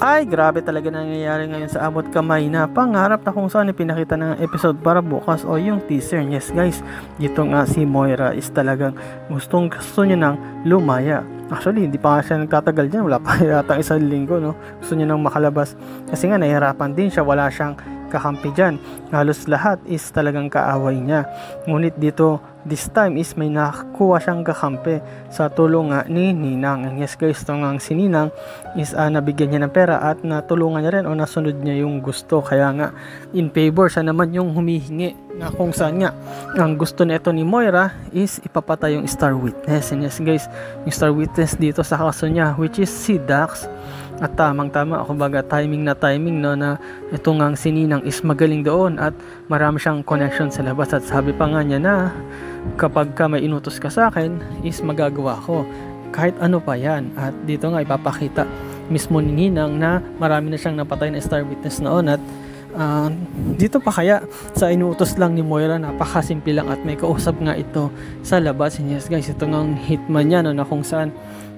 Ay, grabe talaga nangyayari ngayon sa abot kamay na pangarap na kung saan ipinakita ng episode para bukas o yung teaser. Yes guys, dito nga si Moira is talagang gusto niya nang lumaya. Actually, hindi pa nga siya nagtatagal dyan, wala pa yata isang linggo, no? Gusto niya nang makalabas kasi nga nahihirapan din siya, wala siyang kakampi dyan. Halos lahat is talagang kaaway niya. Ngunit dito, this time is may nakakuha siyang kakampi sa tulong nga ni Ninang. And yes guys, ito nga si Ninang is nabigyan niya ng pera at natulungan niya rin o nasunod niya yung gusto. Kaya nga, in favor siya naman yung humihingi na kung saan nga ang gusto nito ni Moira is ipapatay yung Star Witness. And yes guys, yung Star Witness dito sa kaso niya, which is si Dax. At tamang-tama, kumbaga timing no, na ito ngang si Ninang is magaling doon at marami siyang connection sa labas. At sabi pa nga niya na kapag ka may inutos ka sa akin is magagawa ko kahit ano pa yan. At dito nga ipapakita mismo ni Ninang na marami na siyang napatay na Star Witness noon. At dito pa kaya sa inuutos lang ni Moira, napakasimple lang at may kausap nga ito sa labas. And yes guys, ito ngang hitman niya, no, na kung saan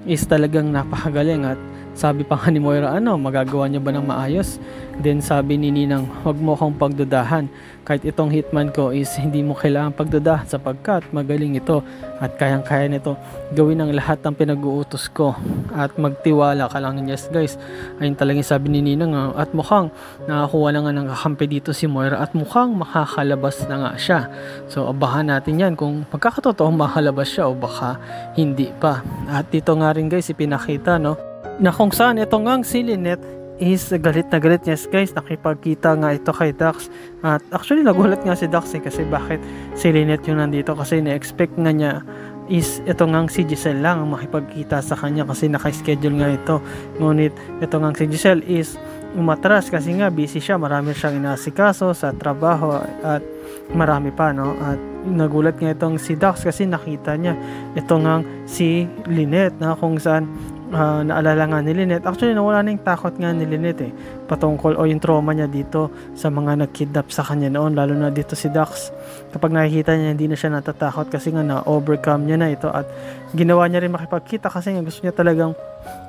is talagang napakagaling. At sabi pa nga ni Moira, magagawa niya ba ng maayos? Then sabi ni Ninang, wag mo akong pagdudahan. Kahit itong hitman ko is hindi mo kailangan pagdudahan sapagkat magaling ito at kayang-kaya nito gawin ang lahat ng pinag-uutos ko at magtiwala ka lang. Yes guys, ayun talagang sabi ni Ninang. At mukhang nakakuha na nga ng kakampi dito si Moira at mukhang makakalabas na nga siya. So abahan natin yan kung pagkakatotoo makalabas siya o baka hindi pa. At dito nga rin guys ipinakita, no, na kung saan ito ngang si Lynette is galit na galit. Yes guys, nakipagkita nga ito kay Dax. At actually nagulat nga si Dax kasi bakit si Lynette yung nandito, kasi na-expect nga niya is ito ngang si Giselle lang ang makipagkita sa kanya kasi naka-schedule nga ito. Ngunit ito ngang si Giselle is umatras kasi nga busy siya, marami siyang inasikaso sa trabaho at marami pa, no. At nagulat nga itong si Dax kasi nakita niya ito ngang si Lynette na kung saan naalala nga ni Lynette. Actually nawala na yung takot nga ni Lynette patungkol o yung trauma niya dito sa mga nagkidnap sa kanya noon, lalo na dito si Dax. Kapag nakikita niya hindi na siya natatakot kasi nga na-overcome niya na ito at ginawa niya rin makipagkita kasi nga gusto niya talagang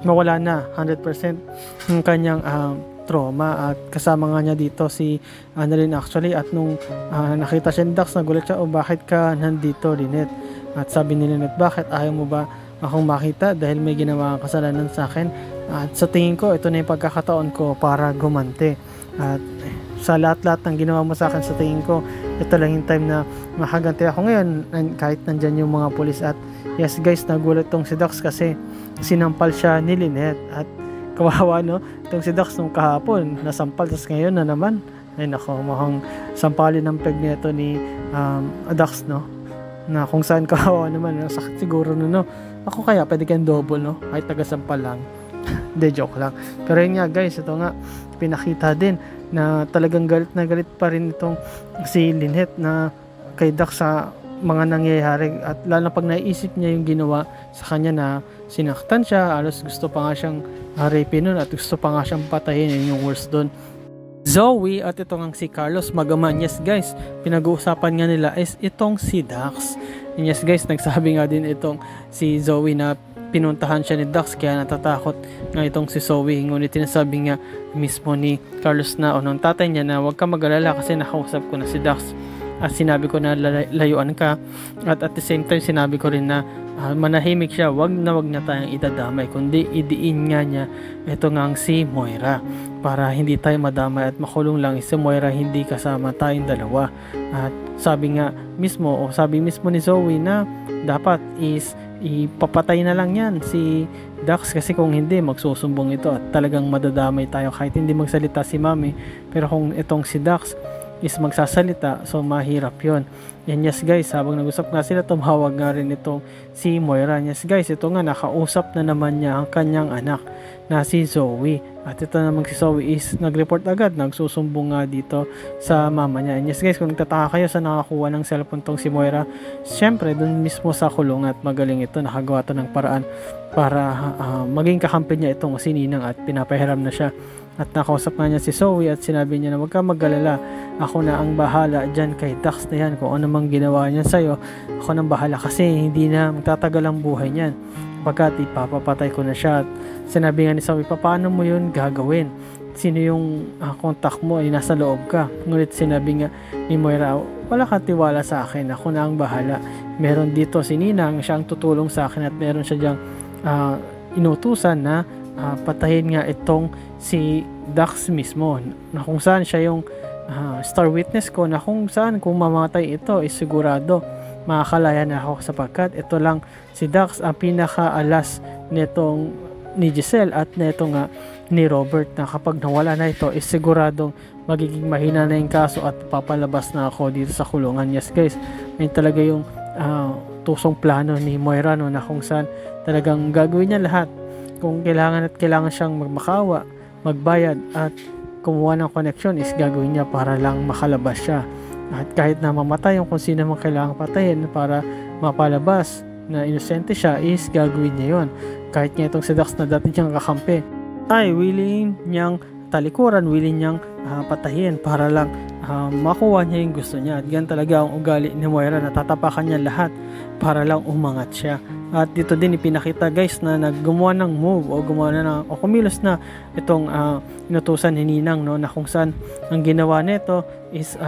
mawala na 100% yung kanyang trauma. At kasama nga niya dito si Annalyn actually. At nung nakita siya ni Dax, nagulat siya, bakit ka nandito Lynette? At sabi ni Lynette, bakit ayaw mo ba akong makita dahil may ginawa kasalanan sa akin? At sa tingin ko ito na yung pagkakataon ko para gumanti. At sa lahat-lahat ng ginawa mo sa akin, sa tingin ko ito lang yung time na makaganti ako ngayon kahit nandyan yung mga pulis. At yes guys, nagulat tong si Dax kasi sinampal siya ni Lynette. At kawawa, no, itong si Dax nung kahapon nasampal, tapos ngayon na naman ay nako, mukhang sampalin ng peg nito ni Dax, no, na kung saan kawawa naman, no? Sakit siguro, no. Ako kaya pwede kayong double, no, kahit tagasampal lang. De, joke lang. Pero yun nga guys, ito nga pinakita din na talagang galit na galit pa rin itong si Lynette na kay Dax sa mga nangyayari. At lalo pag naisip niya yung ginawa sa kanya na sinaktan siya, alos gusto pa nga siyang rape nun at gusto pa nga siyang patayin. Yun yung worst doon. Zoe at itong si Carlos Magaman. Yes guys, pinag-uusapan nga nila is itong si Dax. And yes guys, nagsabi nga din itong si Zoe na pinuntahan siya ni Dax kaya natatakot nga itong si Zoe. Ngunit tinasabi nga mismo ni Carlos na o ng tatay niya na huwag ka mag-alala kasi nakausap ko na si Dax at sinabi ko na layuan ka. At the same time sinabi ko rin na manahimik siya, wag na tayong itadamay kundi idiin nga niya ito nga si Moira para hindi tayo madamay at makulong lang si Moira, hindi kasama tayong dalawa. At sabi mismo ni Zoe na dapat is ipapatay na lang yan si Dax kasi kung hindi magsusumbong ito at talagang madadamay tayo kahit hindi magsalita si Mami. Pero kung itong si Dax is magsasalita, so mahirap yon. Yan yes guys, habang nag-usap nga sila, tumawag nga rin itong si Moira. Yes guys, ito nga nakausap na naman niya ang kanyang anak na si Zoe. At ito namang si Zoe is nag-report agad, nagsusumbong nga dito sa mama niya. And yes guys, kung nagtataka kayo sa nakakuha ng cellphone tong si Moira, syempre dun mismo sa kulungan, at magaling ito, nakagawa to ng paraan para maging kakampi niya itong si Ninang at pinapahiram na siya. At nakausap nga niya si Zoe at sinabi niya na huwag ka mag-alala, ako na ang bahala dyan kay Dax na yan, kung ano mang ginawa niya sa'yo, ako nang bahala kasi hindi na magtatagal ang buhay niyan pagkat ipapapatay ko na siya. At sinabi nga ni Zoe, paano mo yun gagawin? Sino yung contact mo ay nasa loob ka? Ngunit sinabi nga ni Moira, wala kang tiwala sa akin, ako na ang bahala. Meron dito si Ninang, siya ang tutulong sa akin at meron siya dyang inutusan na patayin nga itong si Dax mismo, na kung saan siya yung star witness ko, na kung saan kung mamatay ito is sigurado makakalaya na ako sapagkat ito lang si Dax ang pinakaalas nitong ni Giselle at neto nga ni Robert, na kapag nawala na ito is siguradong magiging mahina na yung kaso at papalabas na ako dito sa kulungan. Yes guys, yun talaga yung tusong plano ni Moira, no, na kung saan talagang gagawin niya lahat kung kailangan at kailangan siyang magmakawa, magbayad at kumuha ng connection is gagawin niya para lang makalabas siya. At kahit na mamatay yung kung sino mang kailangan patayin para mapalabas na inosente siya is gagawin niya yon. Kahit nga itong si Dax na dati niyang kakampi ay willing niyang talikuran, willing niyang patayin para lang makuha niya yung gusto niya. At yan talaga ang ugali ni Moira, na tatapakan niya lahat para lang umangat siya. At dito din ipinakita guys na naggumawa ng move o gumawa na o kumilos na itong inutusan ni Ninang, no, na kung saan ang ginawa nito is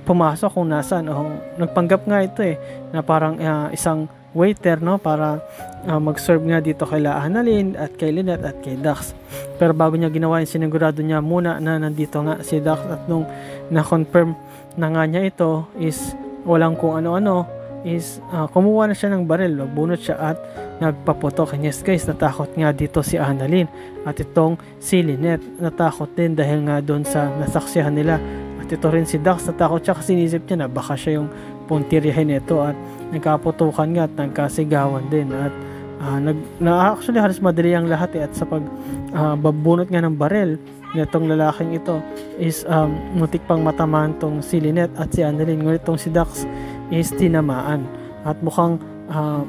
pumasok kung nasaan, o nagpanggap nga ito na parang isang waiter, no, para mag-serve nga dito kay Annalyn at kay Lynette at kay Dax. Pero bago niya ginawa yun, sinigurado niya muna na nandito nga si Dax, at nung na-confirm na nga niya ito is walang kung ano-ano is kumuha na siya ng baril, bunot siya at nagpaputok. And yes guys, natakot nga dito si Annalyn at itong si Lynette natakot din dahil nga doon sa nasaksihan nila. At ito rin si Dax, natakot siya kasi inisip niya na baka siya yung puntiryahin nito, at nagkaputukan nga at nagkasigawan din. At actually halos madali ang lahat at sa pagbabunot nga ng baril nitong lalaking ito is mutik pang matamaan tong si Lynette at si Annalyn. Ngunit itong si Dax is tinamaan at mukhang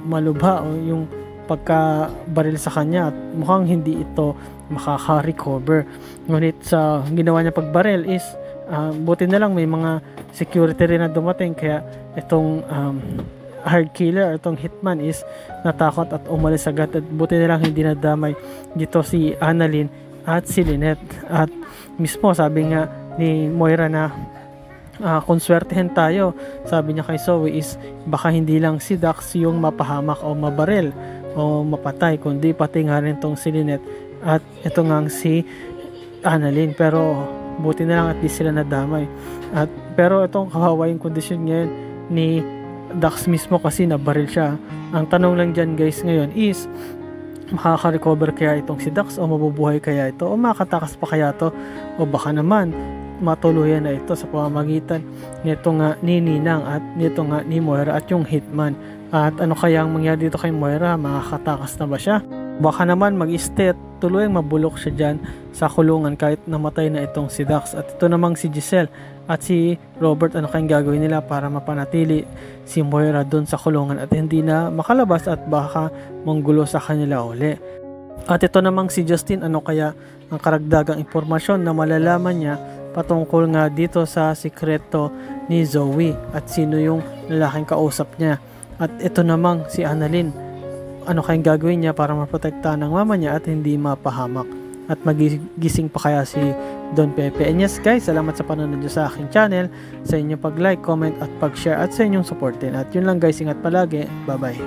malubha yung pagkabaril sa kanya at mukhang hindi ito makaka-recover. Ngunit sa ginawa niya pagbaril is buti na lang may mga security rin na dumating, kaya itong hard killer, itong hitman is natakot at umalis agad. At buti na lang hindi nadamay dito si Annalyn at si Lynette. At mismo sabi nga ni Moira na kung swertehin tayo, sabi niya kay Zoe, is baka hindi lang si Dax yung mapahamak o mabaril o mapatay, kundi pati nga rin tong si Lynette at ito nga si Annalyn. Pero buti na lang at di sila nadamay. At pero itong kawawa yung kondisyon ngayon ni Dax mismo kasi nabaril siya. Ang tanong lang dyan guys ngayon is makaka-recover kaya itong si Dax o mabubuhay kaya ito o makatakas pa kaya to, o baka naman matuluyan na ito sa pamamagitan nito nga ni Ninang at nito nga ni Moira at yung hitman. At ano kaya ang mangyari dito kay Moira? Makakatakas na ba siya? Baka naman mag-stay at tuloy mabulok siya dyan sa kulungan kahit namatay na itong si Dax. At ito namang si Giselle at si Robert, ano kayang gagawin nila para mapanatili si Moira doon sa kulungan at hindi na makalabas at baka manggulo sa kanila uli. At ito namang si Justin, ano kaya ang karagdagang impormasyon na malalaman niya patungkol nga dito sa sikreto ni Zoe at sino yung lalaking kausap niya. At ito namang si Annalyn, ano kayang gagawin niya para maprotektahan ng mama niya at hindi mapahamak, at magigising pa kaya si Don Pepe. And yes guys, salamat sa panonood niyo sa aking channel, sa inyong pag-like, comment at pag-share at sa inyong support din. At yun lang guys, ingat palagi, bye bye.